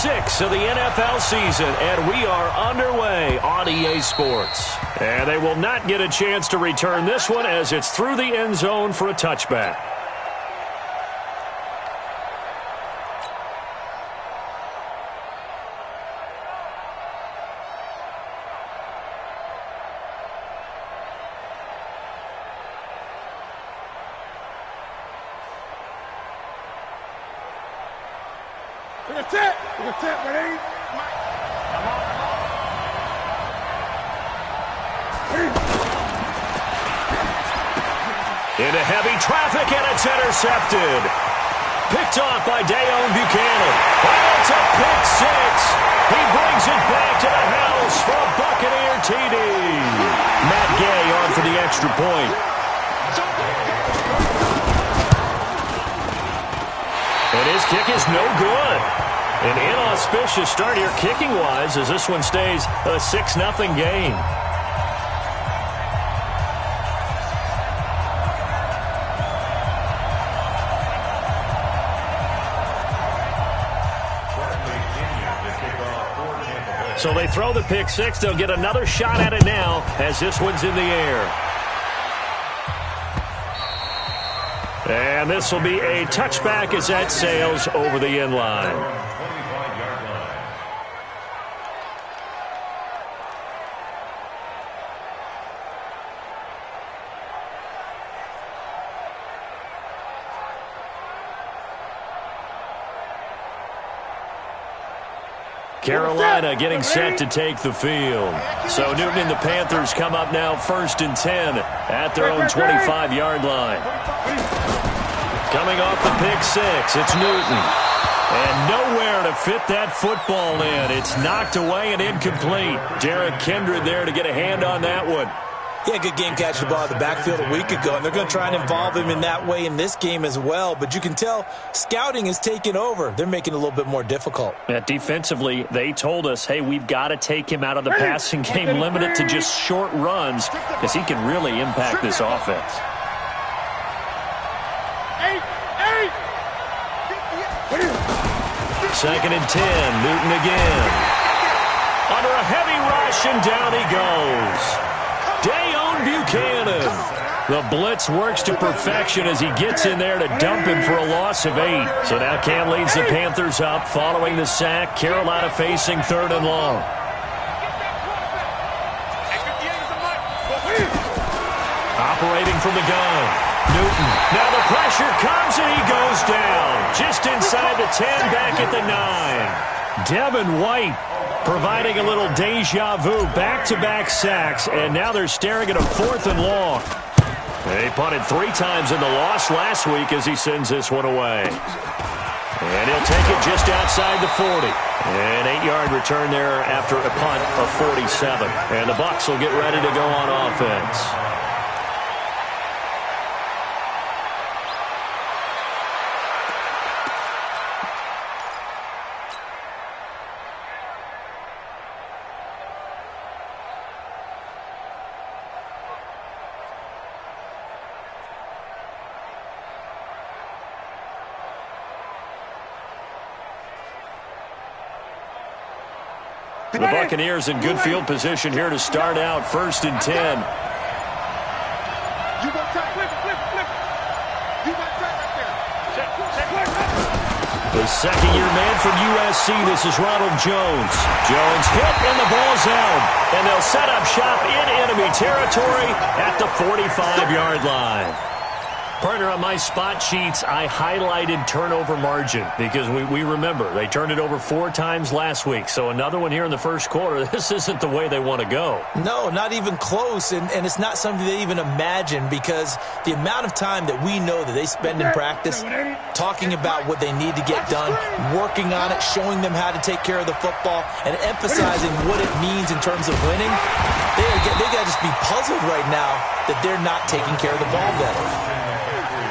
6 of the NFL season, and we are underway on EA Sports. And they will not get a chance to return this one as it's through the end zone for a touchback. Into heavy traffic, and it's intercepted. Picked off by Dayon Buchanan. Oh, it's a pick six. He brings it back to the house for a Buccaneer TD. Matt Gay on for the extra point. And his kick is no good. An inauspicious start here kicking-wise as this one stays a 6-0 game. So they throw the pick six. They'll get another shot at it now as this one's in the air. And this will be a touchback as that sails over the end line. Carolina getting set to take the field. So Newton and the Panthers come up now 1st and 10 at their own 25-yard line. Coming off the pick six, it's Newton. And nowhere to fit that football in. It's knocked away and incomplete. Derek Kindred there to get a hand on that one. Yeah, good game catching the ball in the backfield a week ago, and they're going to try and involve him in that way in this game as well. But you can tell scouting is taking over. They're making it a little bit more difficult. Defensively, they told us, hey, we've got to take him out of the passing game, limit it to just short runs, because he can really impact this offense. Second and 10, Newton again. Under a heavy rush, and down he goes. Dayon Buchanan. The blitz works to perfection as he gets in there to dump him for a loss of 8. So now Cam leads the Panthers up following the sack. Carolina facing 3rd and long. Operating from the gun. Newton. Now the pressure comes and he goes down. Just inside the 10, back at the 9. Devin White providing a little deja vu, back-to-back sacks, and now they're staring at a 4th and long. They punted 3 times in the loss last week as he sends this one away. And he'll take it just outside the 40. An 8-yard return there after a punt of 47. And the Bucs will get ready to go on offense. The Buccaneers in good field position here to start out 1st and 10. The second-year man from USC, this is Ronald Jones. Jones hit, and the ball's out. And they'll set up shop in enemy territory at the 45-yard line. Partner, on my spot sheets, I highlighted turnover margin because we remember they turned it over 4 times last week. So another one here in the first quarter. This isn't the way they want to go. No, not even close. And it's not something they even imagine because the amount of time that we know that they spend in practice talking about what they need to get done, working on it, showing them how to take care of the football, and emphasizing what it means in terms of winning, they got to just be puzzled right now that they're not taking care of the ball better.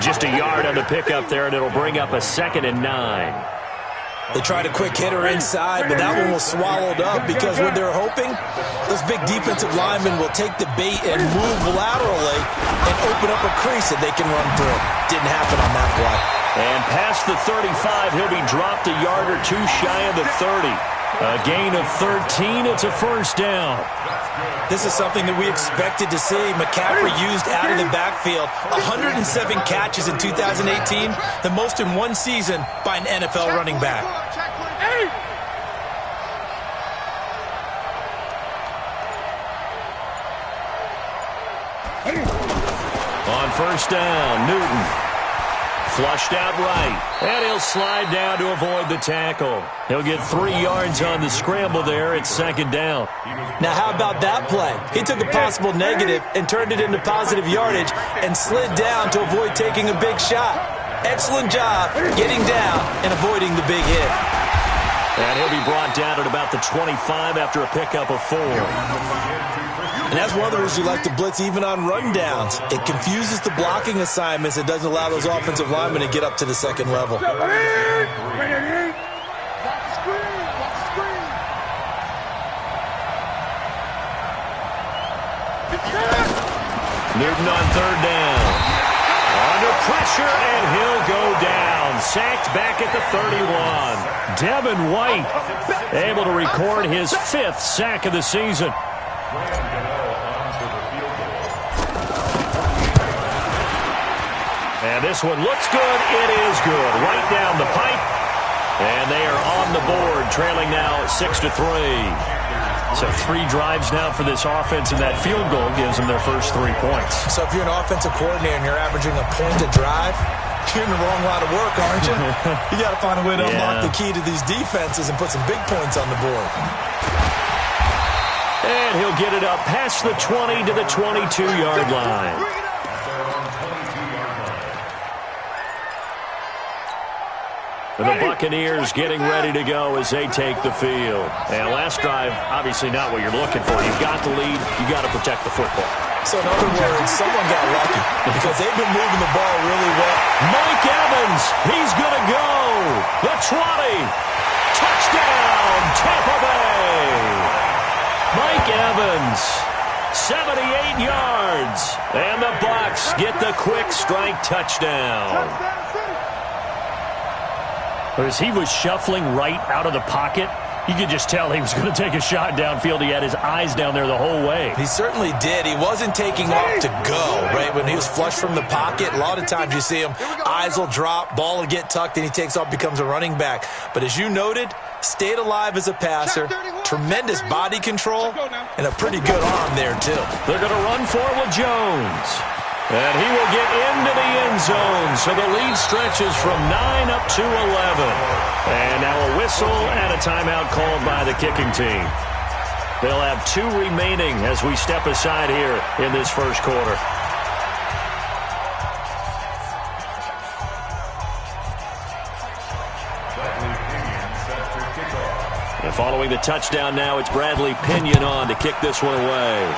Just a yard on the pickup there, and it'll bring up a 2nd and 9. They tried a quick hitter inside, but that one was swallowed up because what they're hoping, those big defensive linemen will take the bait and move laterally and open up a crease that they can run through. Didn't happen on that play. And past the 35, he'll be dropped a yard or two shy of the 30. A gain of 13, it's a first down. This is something that we expected to see. McCaffrey used out of the backfield. 107 catches in 2018, the most in one season by an NFL running back. On first down, Newton. Flushed out right, and he'll slide down to avoid the tackle. He'll get 3 yards on the scramble there. It's second down. Now, how about that play? He took a possible negative and turned it into positive yardage and slid down to avoid taking a big shot. Excellent job getting down and avoiding the big hit. And he'll be brought down at about the 25 after a pickup of 4. And that's one of the reasons you like to blitz even on rundowns. It confuses the blocking assignments. It doesn't allow those offensive linemen to get up to the second level. Newton on third down. Under pressure, and he'll go down. Sacked back at the 31. Devin White able to record his 5th sack of the season. And this one looks good. It is good. Right down the pipe. And they are on the board, trailing now 6-3. So 3 drives now for this offense, and that field goal gives them their first 3 points. So if you're an offensive coordinator and you're averaging a point a drive, you're in the wrong line of work, aren't you? You got to find a way to unlock the key to these defenses and put some big points on the board. And he'll get it up past the 20 to the 22-yard line. The Buccaneers getting ready to go as they take the field. And last drive, obviously not what you're looking for. You've got the lead. You've got to protect the football. So in other words, someone got lucky because they've been moving the ball really well. Mike Evans, he's going to go. The 20. Touchdown, Tampa Bay. Mike Evans, 78 yards. And the Bucs get the quick strike touchdown. As he was shuffling right out of the pocket, you could just tell he was going to take a shot downfield. He had his eyes down there the whole way. He certainly did. He wasn't taking off to go, right? When he was flushed from the pocket, a lot of times you see him, eyes will drop, ball will get tucked, and he takes off, becomes a running back. But as you noted, stayed alive as a passer, tremendous body control, and a pretty good arm there, too. They're going to run for it with Jones. And he will get into the end zone. So the lead stretches from 9 up to 11. And now a whistle and a timeout called by the kicking team. They'll have 2 remaining as we step aside here in this first quarter. And following the touchdown now, it's Bradley Pinion on to kick this one away.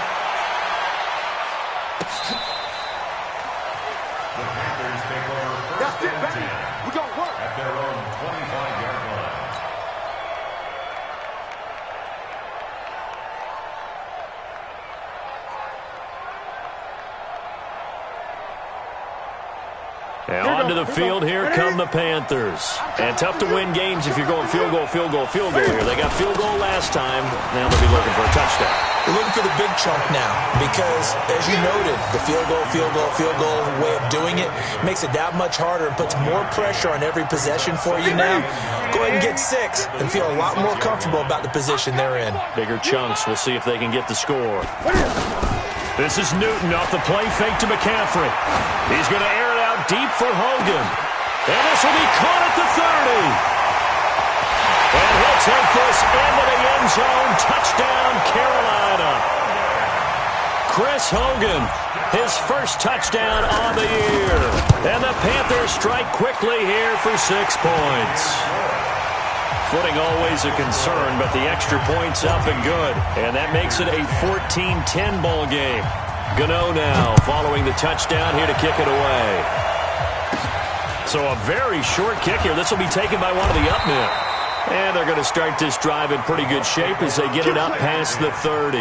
And onto the field, here come the Panthers. And tough to win games if you're going field goal, field goal, field goal here. They got field goal last time. Now they'll be looking for a touchdown. They're looking for the big chunk now because, as you noted, the field goal way of doing it makes it that much harder and puts more pressure on every possession for you now. Go ahead and get 6 and feel a lot more comfortable about the position they're in. Bigger chunks. We'll see if they can get the score. This is Newton off the play fake to McCaffrey. He's going to air it out deep for Hogan. And this will be caught at the 30. And he'll take this into the end zone. Touchdown, Carolina. Chris Hogan, his first touchdown on the year. And the Panthers strike quickly here for 6 points. Footing always a concern, but the extra point's up and good. And that makes it a 14-10 ball game. Gano now following the touchdown here to kick it away. So a very short kick here. This will be taken by one of the up men. And they're going to start this drive in pretty good shape as they get it up past the 30.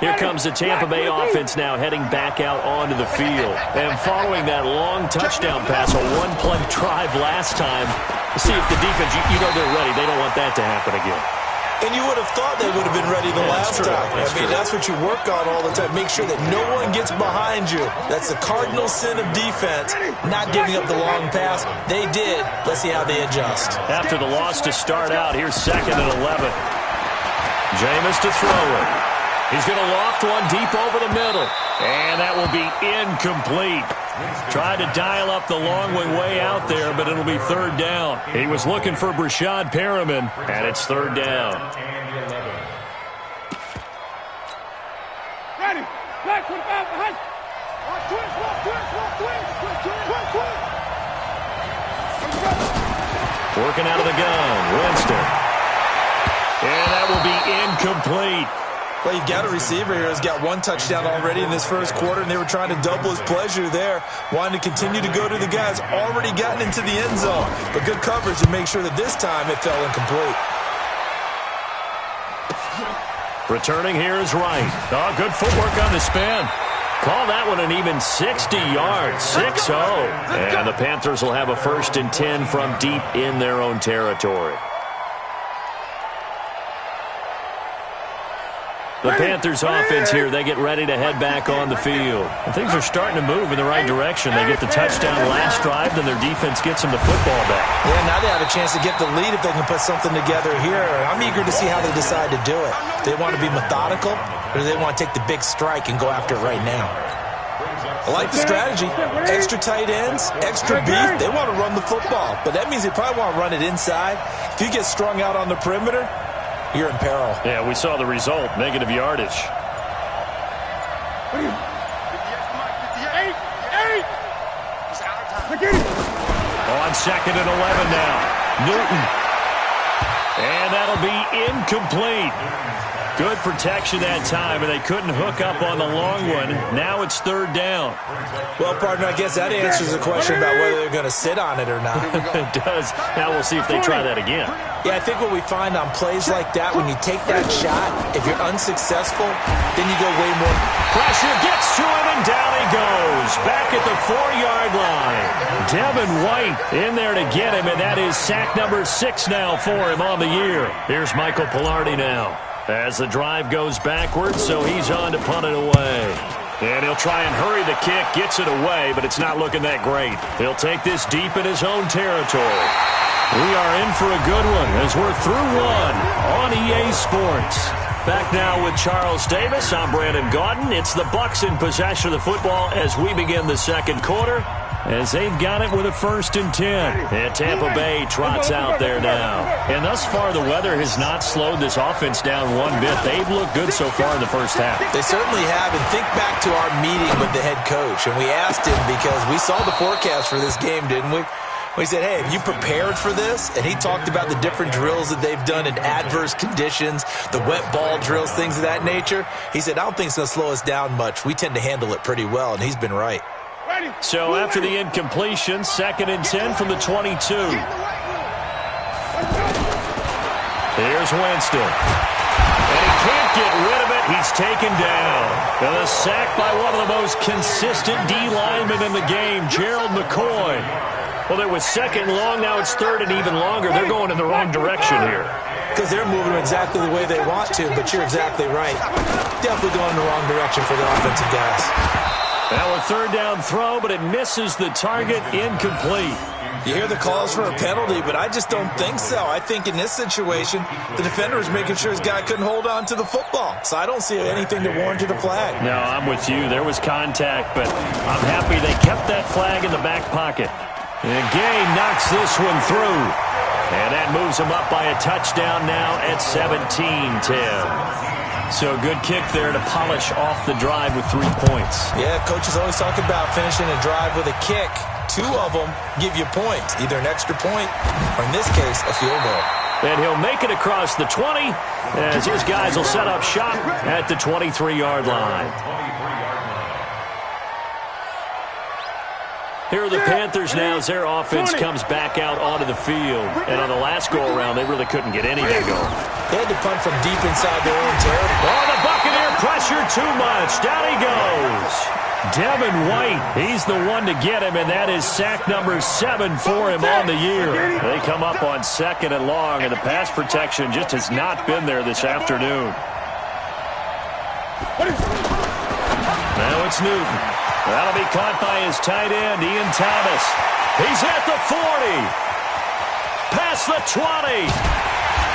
Here comes the Tampa Bay offense now heading back out onto the field. And following that long touchdown pass, a one-play drive last time, see if the defense, you know they're ready. They don't want that to happen again. And you would have thought they would have been ready the last time. That's what you work on all the time. Make sure that no one gets behind you. That's the cardinal sin of defense, not giving up the long pass. They did. Let's see how they adjust. After the loss to start out, here's 2nd and 11. Jameis to throw it. He's going to loft one deep over the middle. And that will be incomplete. Tried to dial up the long one way out there, but it'll be 3rd down. He was looking for Brashad Perriman, and it's 3rd down. Ready. Back to the back. Working out of the gun, Winston. And that will be incomplete. Well, you've got a receiver here who's got 1 touchdown already in this first quarter, and they were trying to double his pleasure there, wanting to continue to go to the guys already gotten into the end zone. But good coverage to make sure that this time it fell incomplete. Returning here is Wright. Oh, good footwork on the spin. Call that one an even 60 yards, 6-0. And the Panthers will have a 1st and 10 from deep in their own territory. The Panthers offense here, they get ready to head back on the field. And things are starting to move in the right direction. They get the touchdown last drive, then their defense gets them the football back. Yeah, now they have a chance to get the lead if they can put something together here. I'm eager to see how they decide to do it. Do they want to be methodical, or do they want to take the big strike and go after it right now? I like the strategy. Extra tight ends, extra beef. They want to run the football, but that means they probably want to run it inside. If you get strung out on the perimeter, you're in peril. Yeah, we saw the result, negative yardage. On 2nd and 11 now. Newton. And that'll be incomplete. Good protection that time, and they couldn't hook up on the long one. Now it's 3rd down. Well, partner, I guess that answers the question about whether they're going to sit on it or not. It does. Now we'll see if they try that again. Yeah, I think what we find on plays like that, when you take that shot, if you're unsuccessful, then you go way more. Pressure gets to him, and down he goes. Back at the 4-yard line. Devin White in there to get him, and that is sack number 6 now for him on the year. Here's Michael Pilardi now. As the drive goes backwards, so he's on to punt it away. And he'll try and hurry the kick, gets it away, but it's not looking that great. He'll take this deep in his own territory. We are in for a good one as we're through one on EA Sports. Back now with Charles Davis. I'm Brandon Gaudin. It's the Bucs in possession of the football as we begin the 2nd quarter, as they've got it with a 1st and 10. And Tampa Bay trots out there now. And thus far, the weather has not slowed this offense down one bit. They've looked good so far in the first half. They certainly have. And think back to our meeting with the head coach. And we asked him, because we saw the forecast for this game, didn't we? We said, hey, have you prepared for this? And he talked about the different drills that they've done in adverse conditions, the wet ball drills, things of that nature. He said, I don't think it's going to slow us down much. We tend to handle it pretty well, and he's been right. So after the incompletion, 2nd and 10 from the 22. Here's Winston. And he can't get rid of it. He's taken down. And a sack by one of the most consistent D linemen in the game, Gerald McCoy. Well, it was 2nd and long. Now it's 3rd and even longer. They're going in the wrong direction here. Because they're moving exactly the way they want to, but you're exactly right. Definitely going in the wrong direction for the offensive guys. Now a 3rd down throw, but it misses the target, incomplete. You hear the calls for a penalty, but I just don't think so. I think in this situation, the defender was making sure his guy couldn't hold on to the football. So I don't see anything that warranted a flag. No, I'm with you. There was contact, but I'm happy they kept that flag in the back pocket. And Gay knocks this one through. And that moves him up by a touchdown now at 17-10. So good kick there to polish off the drive with 3 points. Yeah, coaches always talk about finishing a drive with a kick. 2 of them give you points, either an extra point or, in this case, a field goal. And he'll make it across the 20 as his guys will set up shop at the 23-yard line. Here are the Panthers now as their offense comes back out onto the field. And on the last go-around, they really couldn't get anything going. They had to punt from deep inside their own territory. Oh, the Buccaneer pressure too much. Down he goes. Devin White, he's the one to get him, and that is sack number 7 for him on the year. They come up on 2nd and long, and the pass protection just has not been there this afternoon. Now it's Newton. That'll be caught by his tight end, Ian Thomas. He's at the 40. Past the 20.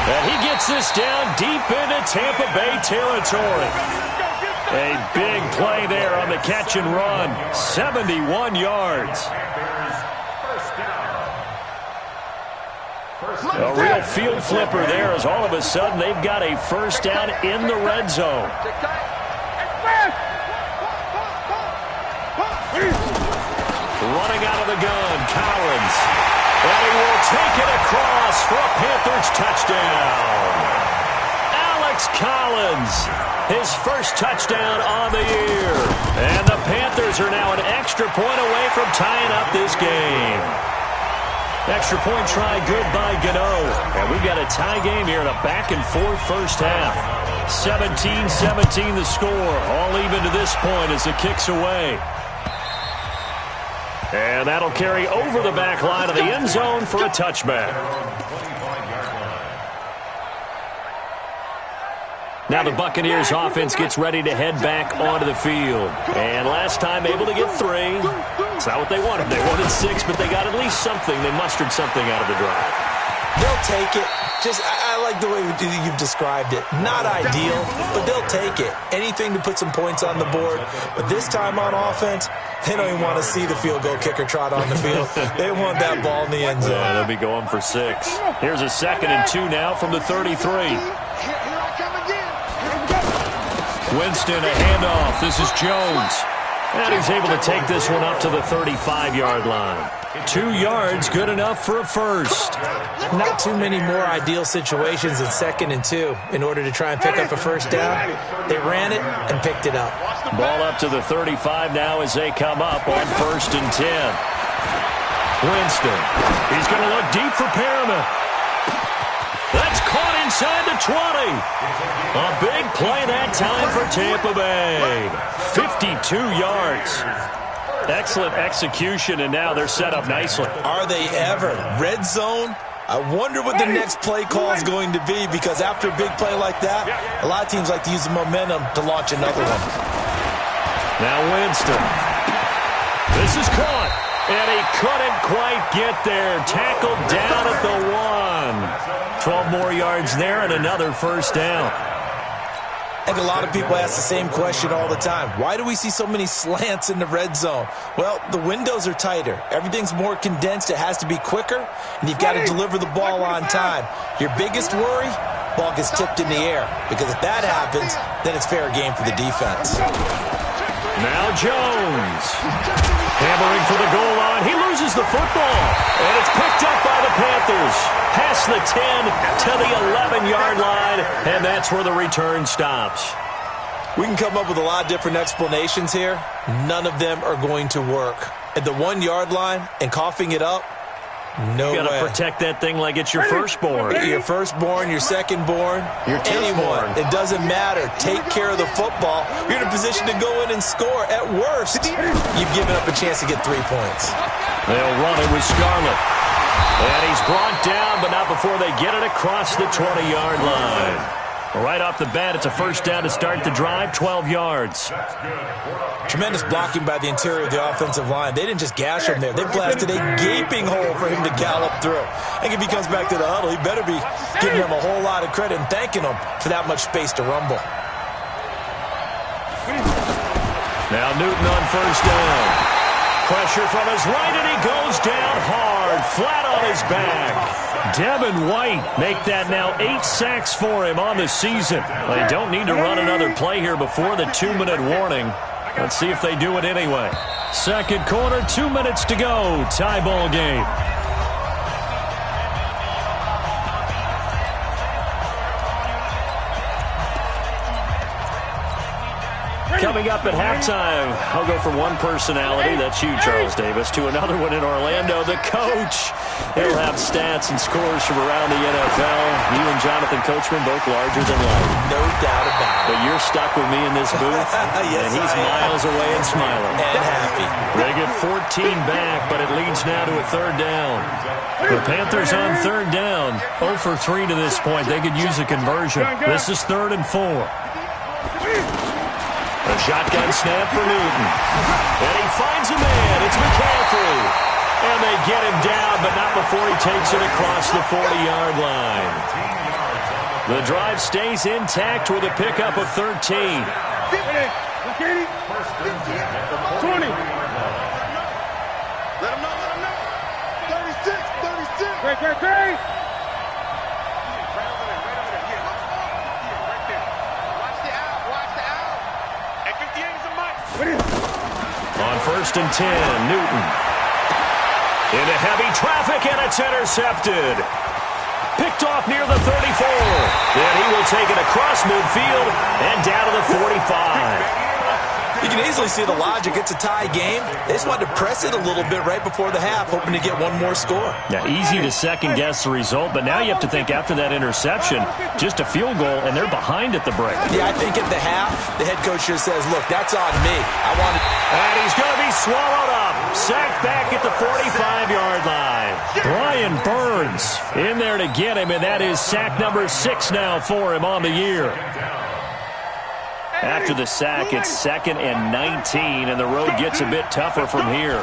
And he gets this down deep into Tampa Bay territory. A big play there on the catch and run. 71 yards. A real field flipper there as all of a sudden they've got a first down in the red zone. Running out of the gun, Collins. And he will take it across for a Panthers touchdown. Alex Collins, his first touchdown on the year. And the Panthers are now an extra point away from tying up this game. Extra point try good by Gano. And we've got a tie game here in a back-and-forth first half. 17-17 the score. All even to this point as it kicks away. And that'll carry over the back line of the end zone for a touchback. Now the Buccaneers offense gets ready to head back onto the field. And last time able to get 3. It's not what they wanted. They wanted 6, but they got at least something. They mustered something out of the drive. They'll take it. I like the way you've described it. Not ideal, but they'll take it. Anything to put some points on the board. But this time on offense, they don't even want to see the field goal kicker trot on the field. They want that ball in the end zone. Yeah, they'll be going for 6. Here's a 2nd and 2 now from the 33. Winston, a handoff. This is Jones. And he's able to take this one up to the 35-yard line. 2 yards, good enough for a first. Not too many more ideal situations in 2nd and 2 in order to try and pick up a first down. They ran it and picked it up. Ball up to the 35 now as they come up on 1st and 10. Winston. He's going to look deep for Perriman. That's caught inside the 20. A big play that time for Tampa Bay. 52 yards. Excellent execution, and now they're set up nicely. Are they ever? Red zone? I wonder what the next play call is going to be, because after a big play like that, a lot of teams like to use the momentum to launch another one. Now Winston. This is caught, and he couldn't quite get there. Tackled down at the 1. 12 more yards there and another first down. I think a lot of people ask the same question all the time. Why do we see so many slants in the red zone? Well, the windows are tighter. Everything's more condensed. It has to be quicker, and you've got to deliver the ball on time. Your biggest worry? Ball gets tipped in the air, because if that happens, then it's fair game for the defense. Now Jones. Hammering for the goal line. He loses the football, and it's picked up by the Panthers. Past the 10 to the 11-yard line, and that's where the return stops. We can come up with a lot of different explanations here. None of them are going to work. At the 1-yard line and coughing it up, no way. You got to protect that thing like it's your firstborn. Your firstborn, your secondborn, your anyone. It doesn't matter. Take care of the football. You're in a position to go in and score. At worst, you've given up a chance to get 3 points. They'll run it with Scarlett. And he's brought down, but not before they get it across the 20-yard line. Right off the bat, it's a first down to start the drive, 12 yards. Tremendous blocking by the interior of the offensive line. They didn't just gash him there. They blasted a gaping hole for him to gallop through. I think if he comes back to the huddle, he better be giving him a whole lot of credit and thanking him for that much space to rumble. Now Newton on first down. Pressure from his right, and he goes down hard, flat on his back. Devin White make that now 8 sacks for him on the season. They don't need to run another play here before the 2-minute warning. Let's see if they do it anyway. Second quarter, 2 minutes to go. Tie ball game. Coming up at halftime, I'll go from one personality, that's you, Charles Davis, to another one in Orlando, the coach. He'll have stats and scores from around the NFL. You and Jonathan Coachman, both larger than life. No doubt about it. But you're stuck with me in this booth, yes, and he's miles away and smiling. And happy. They get 14 back, but it leads now to a third down. The Panthers on third down, 0 for 3 to this point. They could use a conversion. This is 3rd and 4. A shotgun snap for Newton. And he finds a man. It's McCaffrey. And they get him down, but not before he takes it across the 40-yard line. The drive stays intact with a pickup of 13. 20. Let him know. 36. Great. On 1st and 10, Newton. Into heavy traffic, and it's intercepted. Picked off near the 34. Then he will take it across midfield and down to the 45. You can easily see the logic. It's a tie game. They just wanted to press it a little bit right before the half, hoping to get one more score. Yeah, easy to second-guess the result, but now you have to think after that interception, just a field goal, and they're behind at the break. Yeah, I think at the half, the head coach just says, look, that's on me. And he's going to be swallowed up. Sacked back at the 45-yard line. Brian Burns in there to get him, and that is sack number 6 now for him on the year. After the sack, it's 2nd and 19, and the road gets a bit tougher from here.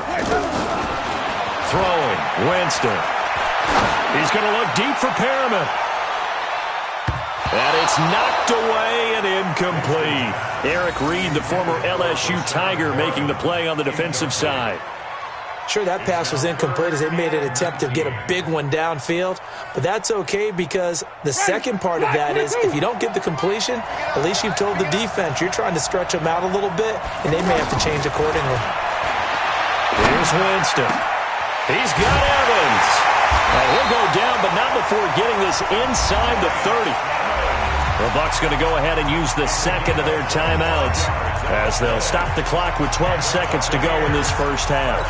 Throwing, Winston. He's going to look deep for Perriman. And it's knocked away and incomplete. Eric Reed, the former LSU Tiger, making the play on the defensive side. Sure, that pass was incomplete as they made an attempt to get a big one downfield, but that's okay because the second part of that is if you don't get the completion, at least you've told the defense you're trying to stretch them out a little bit, and they may have to change accordingly. Here's Winston. He's got Evans. And he'll go down, but not before getting this inside the 30. The Bucs going to go ahead and use the second of their timeouts as they'll stop the clock with 12 seconds to go in this first half.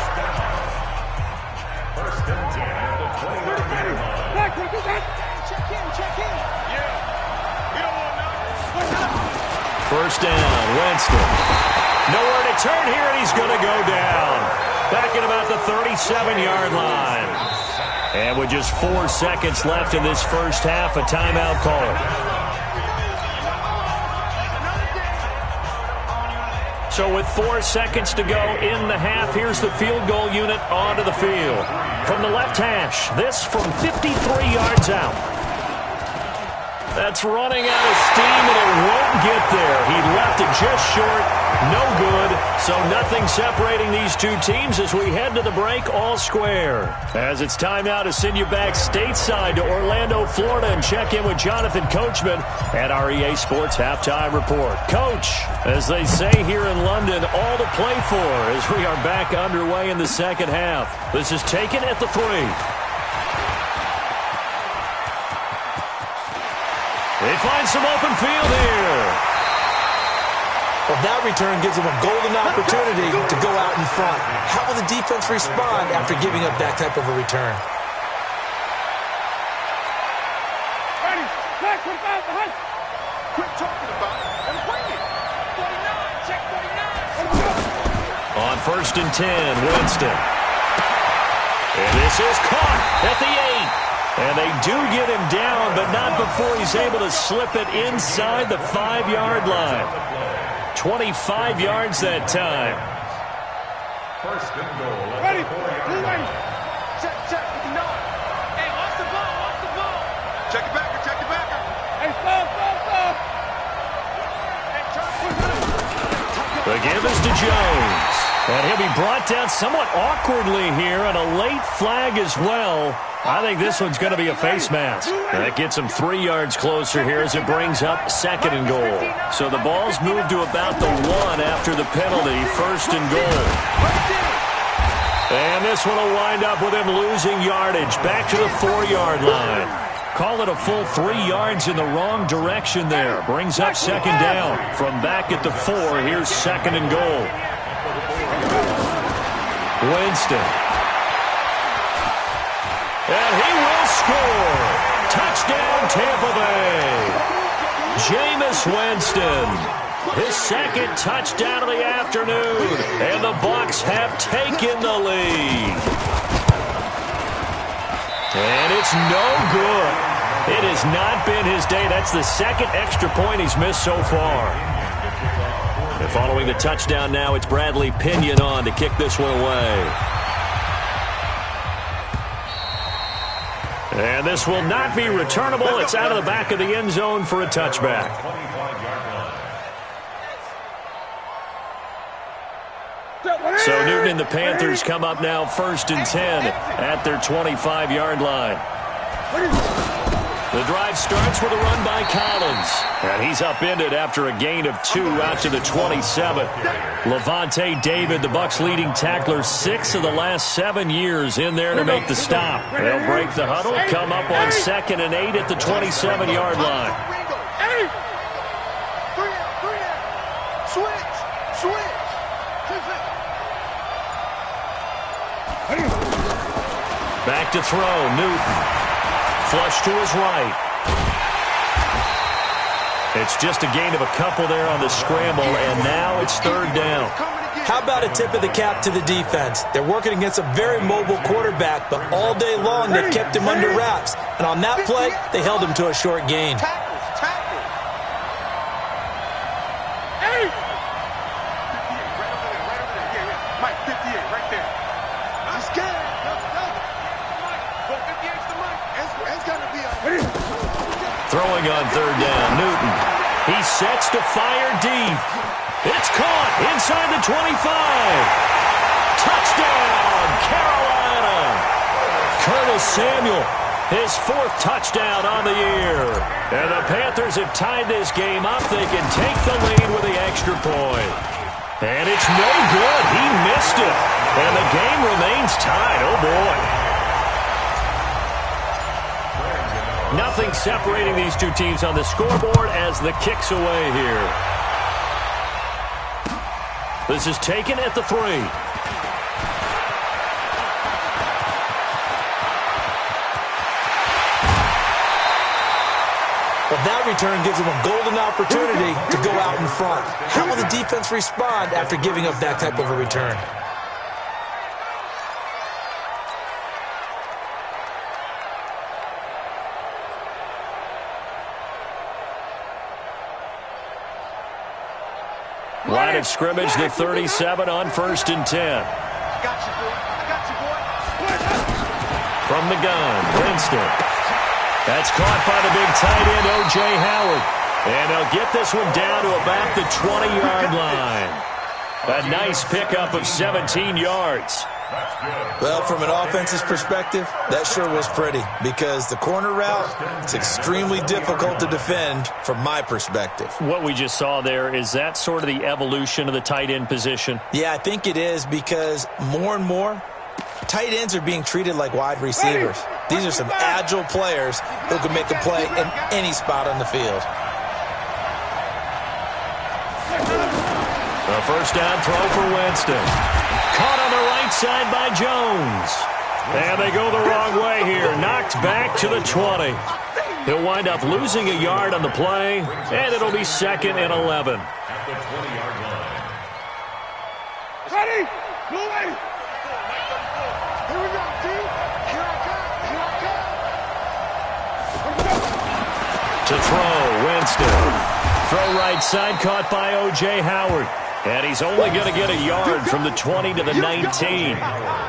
First down, Winston. Nowhere to turn here, and he's going to go down. Back at about the 37-yard line. And with just 4 seconds left in this first half, a timeout call. So with 4 seconds to go in the half, here's the field goal unit onto the field. From the left hash, this from 53 yards out. That's running out of steam, and it won't get there. He left it just short. No good. So nothing separating these two teams as we head to the break all square. As it's time now to send you back stateside to Orlando, Florida, and check in with Jonathan Coachman at our EA Sports Halftime Report. Coach, as they say here in London, all to play for as we are back underway in the second half. This is taken at the 3. They find some open field here. Well, that return gives them a golden opportunity to go out in front. How will the defense respond after giving up that type of a return? Quit talking about it and bring it. 49, check 49. On 1st and 10, Winston. And this is caught at the 8. And they do get him down, but not before he's able to slip it inside the 5-yard line. 25 yards that time. First and goal. Ready. Check, with the 9. Hey, watch the ball. Check it back. Hey, stop. The give is to Jones. And he'll be brought down somewhat awkwardly here, and a late flag as well. I think this one's going to be a face mask. That gets him 3 yards closer here as it brings up 2nd and goal. So the ball's moved to about the 1 after the penalty, 1st and goal. And this one will wind up with him losing yardage back to the 4-yard line. Call it a full 3 yards in the wrong direction there. Brings up second down. From back at the 4, here's second and goal. Winston. And he will score. Touchdown, Tampa Bay. Jameis Winston. His second touchdown of the afternoon. And the Bucs have taken the lead. And it's no good. It has not been his day. That's the second extra point he's missed so far. And following the touchdown now, it's Bradley Pinion on to kick this one away. And this will not be returnable. It's out of the back of the end zone for a touchback. So Newton and the Panthers come up now 1st and 10 at their 25-yard line. The drive starts with a run by Collins. And he's upended after a gain of 2 out to the 27. Levante David, the Bucs leading tackler, 6 of the last 7 years in there to make the stop. They'll break the huddle, come up on 2nd and 8 at the 27-yard line. Back to throw, Newton. Flush to his right. It's just a gain of a couple there on the scramble, and now it's 3rd down. How about a tip of the cap to the defense? They're working against a very mobile quarterback, but all day long they kept him under wraps. And on that play, they held him to a short gain. Throwing on 3rd down, Newton. He sets to fire deep. It's caught inside the 25. Touchdown, Carolina. Curtis Samuel, his 4th touchdown on the year. And the Panthers have tied this game up. They can take the lead with the extra point. And it's no good. He missed it. And the game remains tied. Oh, boy. Nothing separating these two teams on the scoreboard as the kick's away here. This is taken at the 3. Well, that return gives them a golden opportunity to go out in front. How will the defense respond after giving up that type of a return? Line of scrimmage, the 37 on 1st and 10. I got you, boy. From the gun, Winston. That's caught by the big tight end, O.J. Howard. And they'll get this one down to about the 20-yard line. A nice pickup of 17 yards. Well, from an offense's perspective, that sure was pretty because the corner route, it's extremely difficult to defend from my perspective. What we just saw there, is that sort of the evolution of the tight end position? Yeah, I think it is because more and more, tight ends are being treated like wide receivers. These are some agile players who can make a play in any spot on the field. The first down throw for Winston. Caught on the right side by Jones. And they go the wrong way here. Knocked back to the 20. He'll wind up losing a yard on the play, and it'll be 2nd and 11. At the 20-yard line. Ready? Blue ready. Here we go, team. Here I come. To throw, Winston. Throw right side, caught by O.J. Howard. And he's only going to get a yard from the 20 to the 19.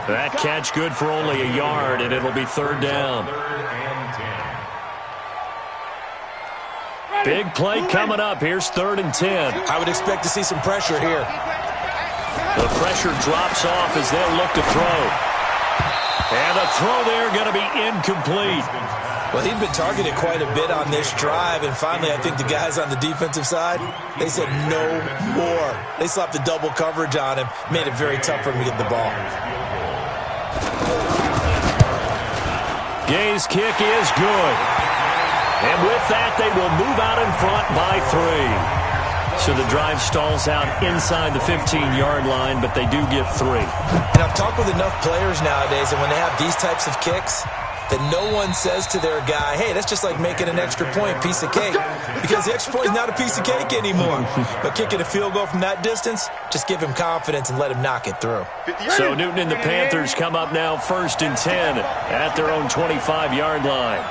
That catch good for only a yard, and it'll be 3rd down. Big play coming up. Here's 3rd and 10. I would expect to see some pressure here. The pressure drops off as they'll look to throw. And the throw there going to be incomplete. Well, he'd been targeted quite a bit on this drive, and finally I think the guys on the defensive side, they said no more. They slapped the double coverage on him, made it very tough for him to get the ball. Gay's kick is good. And with that, they will move out in front by 3. So the drive stalls out inside the 15-yard line, but they do get 3. And I've talked with enough players nowadays, and when they have these types of kicks, that no one says to their guy, hey, that's just like making an extra point, piece of cake. Because the extra point is not a piece of cake anymore. But kicking a field goal from that distance, just give him confidence and let him knock it through. So Newton and the Panthers come up now 1st and 10 at their own 25-yard line.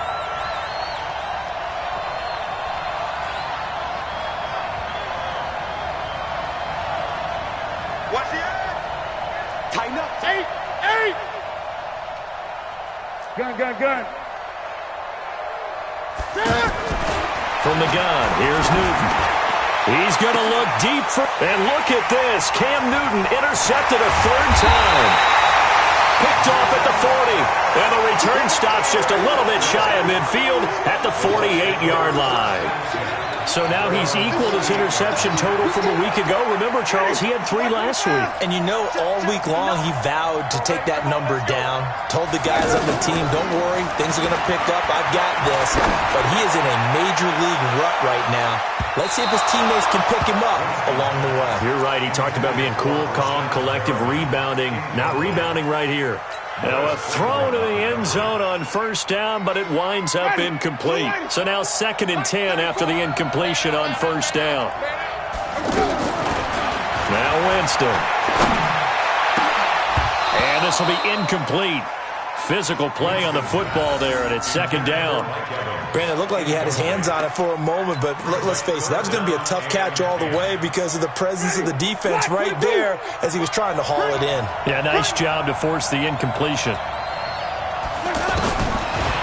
Watch the air. Tighten up. 8. Gun. From the gun, here's Newton. He's going to look deep for... And look at this. Cam Newton intercepted a 3rd time. Picked off at the 40. And the return stops just a little bit shy of midfield at the 48-yard line. So now he's equaled his interception total from a week ago. Remember, Charles, he had 3 last week. And you know, all week long he vowed to take that number down. Told the guys on the team, don't worry, things are going to pick up. I've got this. But he is in a major league rut right now. Let's see if his teammates can pick him up along the way. You're right. He talked about being cool, calm, collective, rebounding. Not rebounding right here. Now a throw to the end zone on 1st down, but it winds up incomplete. So now 2nd and 10 after the incompletion on 1st down. Now Winston. And this will be incomplete. Physical play on the football there, and it's 2nd down. Brandon, it looked like he had his hands on it for a moment, but let's face it, that was going to be a tough catch all the way because of the presence of the defense right there as he was trying to haul it in. Yeah, nice job to force the incompletion.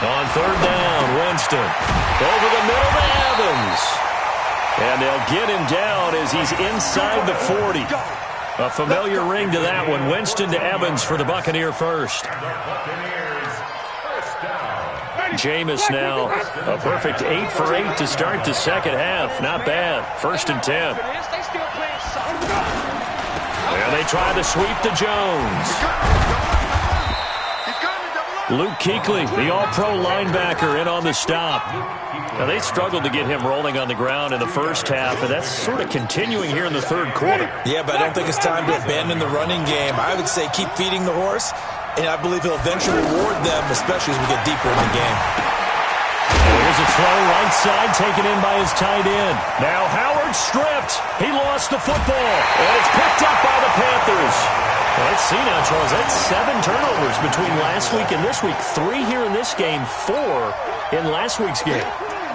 On 3rd down, Winston. Over the middle to Evans. And they'll get him down as he's inside the 40. A familiar ring to that one. Winston to Evans for the Buccaneer first. Jameis now a perfect 8 for 8 to start the 2nd half. Not bad. 1st and 10. There they try to sweep to Jones. Luke Kuechly, the all-pro linebacker, in on the stop. Now, they struggled to get him rolling on the ground in the 1st half, and that's sort of continuing here in the 3rd quarter. Yeah, but I don't think it's time to abandon the running game. I would say keep feeding the horse, and I believe he'll eventually reward them, especially as we get deeper in the game. Here's a throw right side taken in by his tight end. Now Howard stripped. He lost the football, and it's picked up by the Panthers. Let's see now, Charles. That's 7 turnovers between last week and this week. 3 here in this game, 4 in last week's game.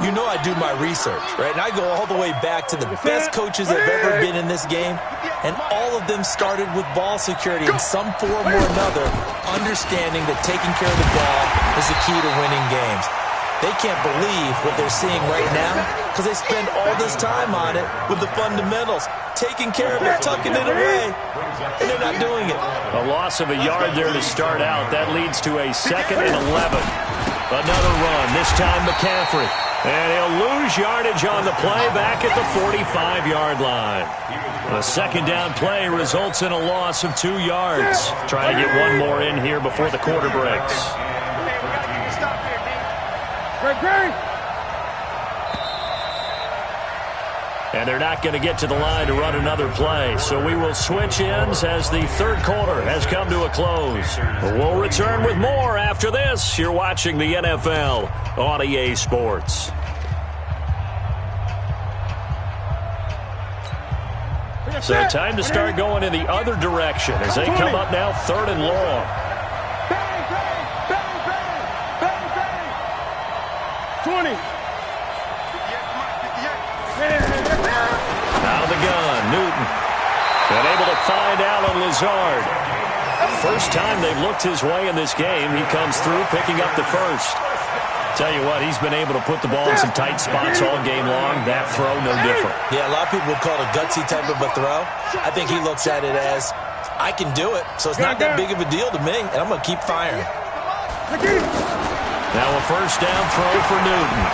You know I do my research, right? And I go all the way back to the best coaches that have ever been in this game, and all of them started with ball security in some form or another, understanding that taking care of the ball is the key to winning games. They can't believe what they're seeing right now because they spend all this time on it with the fundamentals, taking care of it, tucking it away, and they're not doing it. A loss of a yard there to start out. That leads to a 2nd and 11. Another run, this time McCaffrey. And he'll lose yardage on the play back at the 45-yard line. A 2nd down play results in a loss of 2 yards. Trying to get one more in here before the quarter breaks. And they're not going to get to the line to run another play. So we will switch ends as the 3rd quarter has come to a close. We'll return with more after this. You're watching the NFL on EA Sports. So time to start going in the other direction as they come up now 3rd and long. 20. Now the gun, Newton. And able to find Alan Lazard. First time they've looked his way in this game. He comes through picking up the first. Tell you what, he's been able to put the ball in some tight spots all game long. That throw, no different. Yeah, a lot of people would call it a gutsy type of a throw. I think he looks at it as, I can do it, so it's not that big of a deal to me, and I'm going to keep firing. Now a 1st down throw for Newton.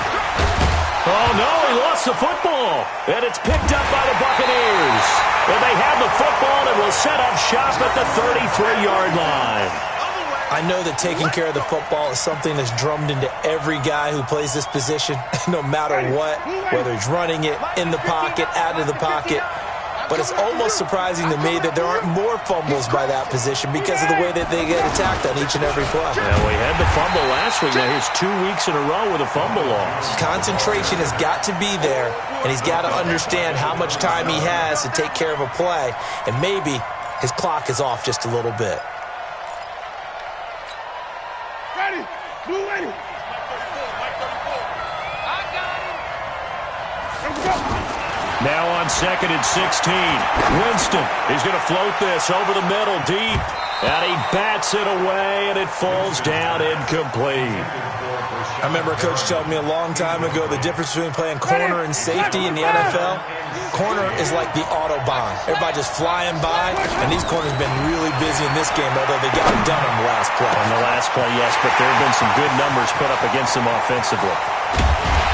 Oh, no, he lost the football. And it's picked up by the Buccaneers. And they have the football and will set up shop at the 33-yard line. I know that taking care of the football is something that's drummed into every guy who plays this position, no matter what, whether he's running it, in the pocket, out of the pocket. But it's almost surprising to me that there aren't more fumbles by that position because of the way that they get attacked on each and every play. Yeah, we had the fumble last week. Now here's 2 weeks in a row with a fumble loss. Concentration has got to be there, and he's got to understand how much time he has to take care of a play, and maybe his clock is off just a little bit. Ready. Blue ready. Now on 2nd and 16. Winston, he's going to float this over the middle deep. And he bats it away, and it falls down incomplete. I remember a coach telling me a long time ago the difference between playing corner and safety in the NFL. Corner is like the Autobahn. Everybody just flying by, and these corners have been really busy in this game, although they got it done on the last play. On the last play, yes, but there have been some good numbers put up against them offensively.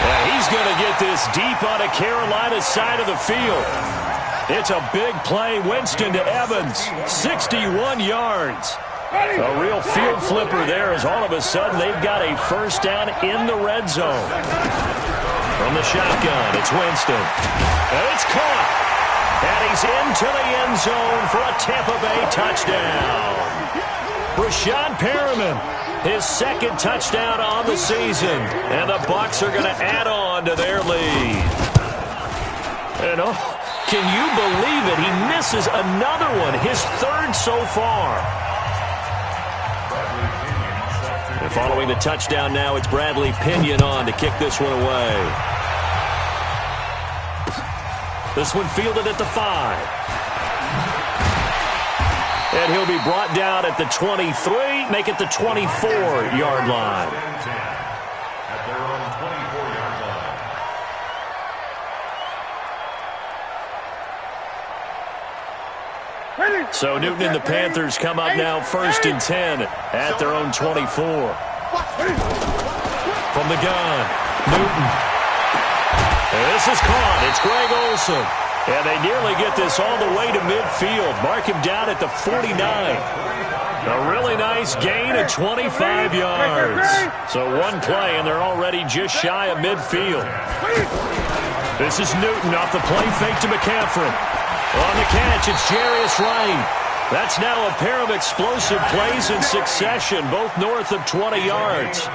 Yeah, he's going to get this deep on a Carolina side of the field. It's a big play. Winston to Evans, 61 yards. A real field flipper there as all of a sudden they've got a first down in the red zone. From the shotgun, it's Winston. And it's caught. And he's into the end zone for a Tampa Bay touchdown. Rashad Perriman, his 2nd touchdown on the season. And the Bucs are going to add on to their lead. And can you believe it? He misses another one, his 3rd so far. And following the touchdown now, it's Bradley Pinion on to kick this one away. This one fielded at the 5. And he'll be brought down at the 23, make it the 24-yard line. At their own 24-yard line. So Newton and the Panthers come up now 1st and 10 at their own 24. From the gun, Newton. This is caught. It's Greg Olsen. And they nearly get this all the way to midfield. Mark him down at the 49. A really nice gain of 25 yards. So one play, and they're already just shy of midfield. This is Newton off the play fake to McCaffrey. On the catch, it's Jarius Wright. That's now a pair of explosive plays in succession, both north of 20 yards.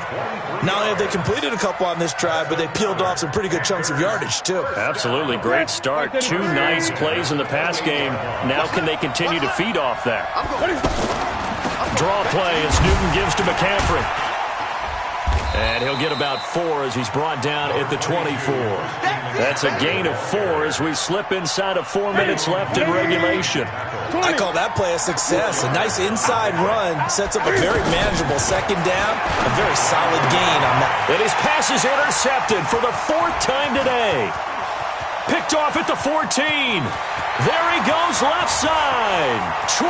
Not only have they completed a couple on this drive, but they peeled off some pretty good chunks of yardage, too. Absolutely. Great start. 2 nice plays in the pass game. Now can they continue to feed off that? Draw play as Newton gives to McCaffrey. And he'll get about 4 as he's brought down at the 24. That's a gain of 4 as we slip inside of 4 minutes left in regulation. I call that play a success. A nice inside run sets up a very manageable 2nd down. A very solid gain on that. And his pass is intercepted for the 4th time today. Picked off at the 14. There he goes left side. 20,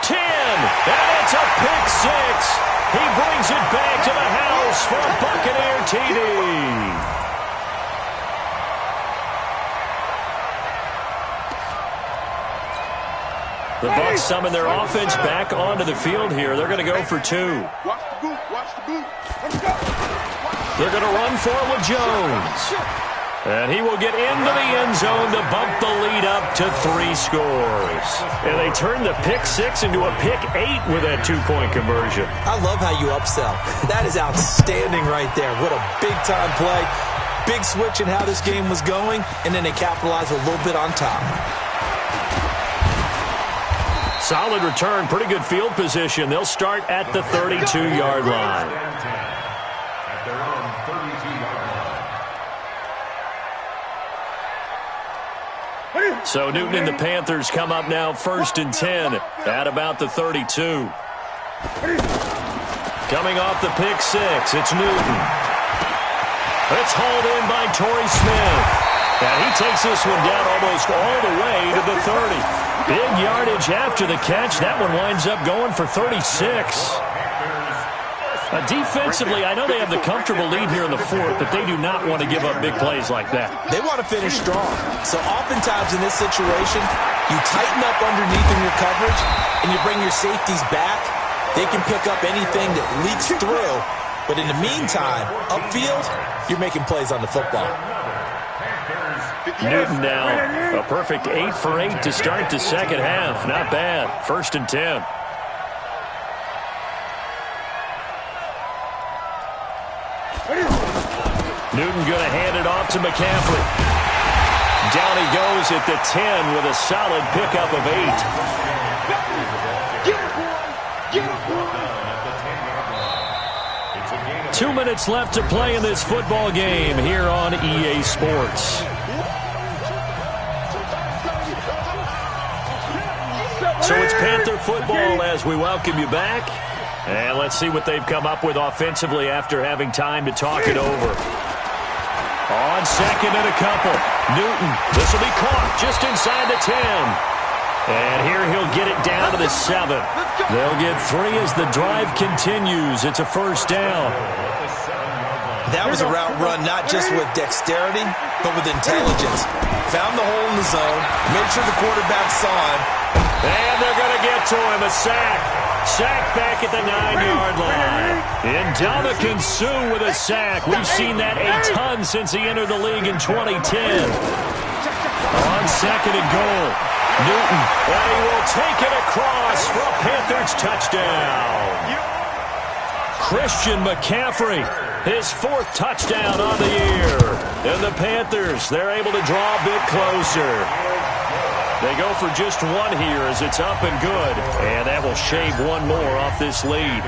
10, and it's a pick 6. He brings it back to the house for a Buccaneer TD. The Bucs summon their offense back onto the field here. They're going to go for 2. Watch the boot. Watch the boot. They're going to run for it with Jones. And he will get into the end zone to bump the lead up to 3 scores. And they turn the pick 6 into a pick 8 with that 2-point conversion. I love how you upsell. That is outstanding right there. What a big-time play. Big switch in how this game was going, and then they capitalized a little bit on top. Solid return, pretty good field position. They'll start at the 32-yard line. At their own 32-yard line. So Newton and the Panthers come up now 1st and 10 at about the 32. Coming off the pick 6, it's Newton. It's hauled in by Torrey Smith. And he takes this one down almost all the way to the 30. Big yardage after the catch. That one winds up going for 36. Defensively, I know they have the comfortable lead here in the 4th, but they do not want to give up big plays like that. They want to finish strong. So oftentimes in this situation, you tighten up underneath in your coverage, and you bring your safeties back, They can pick up anything that leaks through, but in the meantime, upfield, you're making plays on the football. Newton now, a perfect 8 for 8 to start the second half. Not bad. 1st and 10. Newton going to hand it off to McCaffrey. Down he goes at the 10 with a solid pickup of 8. 2 minutes left to play in this football game here on EA Sports. So it's Panther football as we welcome you back. And let's see what they've come up with offensively after having time to talk it over. On second and a couple. Newton, this will be caught just inside the 10. And here he'll get it down to the 7. They'll get 3 as the drive continues. It's a 1st down. That was a route run not just with dexterity, but with intelligence. Found the hole in the zone, made sure the quarterback saw him. And they're going to get to him, a sack. Sack back at the 9-yard line. Ndamukong Suh with a sack. We've seen that a ton since he entered the league in 2010. On second and goal, Newton, and he will take it across for a Panthers touchdown. Christian McCaffrey, his 4th touchdown on the year. And the Panthers, they're able to draw a bit closer. They go for just 1 here as it's up and good. And that will shave 1 more off this lead.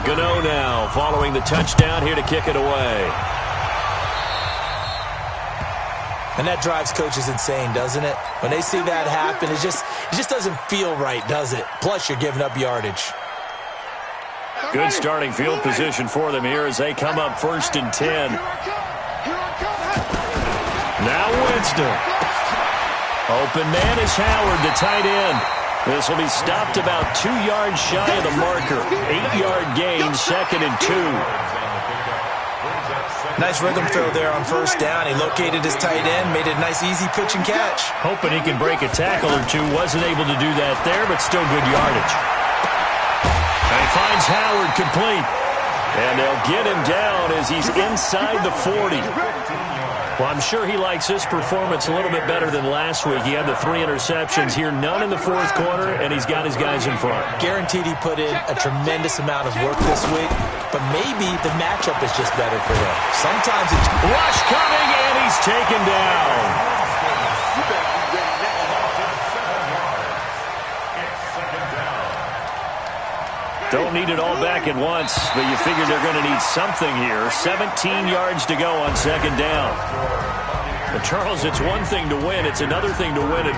Gano now following the touchdown here to kick it away. And that drives coaches insane, doesn't it? When they see that happen, it just doesn't feel right, does it? Plus, you're giving up yardage. Good starting field position for them here as they come up 1st and 10. Now Winston. Open man is Howard, the tight end. This will be stopped about 2 yards shy of the marker. 8-yard gain, 2nd and 2. Nice rhythm throw there on 1st down. He located his tight end, made a nice easy pitch and catch. Hoping he can break a tackle or two. Wasn't able to do that there, but still good yardage. And he finds Howard complete. And they'll get him down as he's inside the 40. Well, I'm sure he likes his performance a little bit better than last week. He had the 3 interceptions here, none in the 4th quarter, and he's got his guys in front. Guaranteed he put in a tremendous amount of work this week, but maybe the matchup is just better for him. Sometimes it's... Rush coming, and he's taken down. Don't need it all back at once, but you figure they're going to need something here. 17 yards to go on 2nd down. But Charles, it's one thing to win. It's another thing to win it.